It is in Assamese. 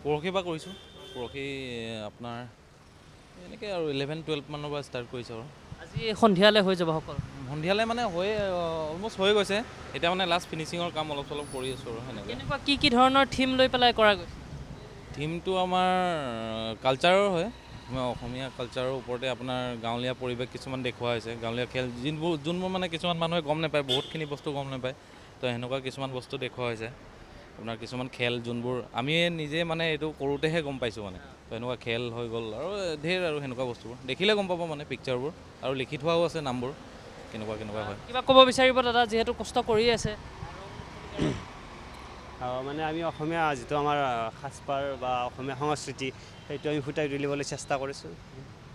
পৰহি পৰা কৰিছোঁ। পৰহি আপোনাৰ এনেকৈ আৰু 11-12 মানৰ পৰা ষ্টাৰ্ট কৰিছোঁ আৰু আজি সন্ধিয়ালৈ হৈ যাব সকলো। সন্ধিয়ালৈ মানে হৈ অলম'ষ্ট হৈ গৈছে। এতিয়া মানে লাষ্ট ফিনিচিঙৰ কাম অলপ চলপ কৰি আছোঁ আৰু সেনেকৈ। কেনেকুৱা কি ধৰণৰ থিম লৈ পেলাই কৰা গৈছে? থিমটো আমাৰ কালচাৰৰ হয়। অসমীয়া কালচাৰৰ ওপৰতে আপোনাৰ গাঁৱলীয়া পৰিৱেশ কিছুমান দেখুওৱা হৈছে। গাঁৱলীয়া খেল যোনবোৰ মানে কিছুমান মানুহে গম নাপায়, বহুতখিনি বস্তু গম নাপায়। তো সেনেকুৱা কিছুমান বস্তু দেখুওৱা হৈছে। আপোনাৰ কিছুমান খেল যোনবোৰ আমি নিজে মানে এইটো কৰোঁতেহে গম পাইছোঁ মানে। তো এনেকুৱা খেল হৈ গ'ল আৰু ঢেৰ আৰু সেনেকুৱা বস্তুবোৰ দেখিলে গম পাব মানে পিকচাৰবোৰ, আৰু লিখি থোৱাও আছে নামবোৰ কেনেকুৱা হয়। কিবা ক'ব বিচাৰিব দাদা, যিহেতু কষ্ট কৰি আছে? মানে আমি অসমীয়া যিটো আমাৰ সাজপাৰ বা অসমীয়া সংস্কৃতি, সেইটো আমি ফুটাই তুলিবলৈ চেষ্টা কৰিছোঁ।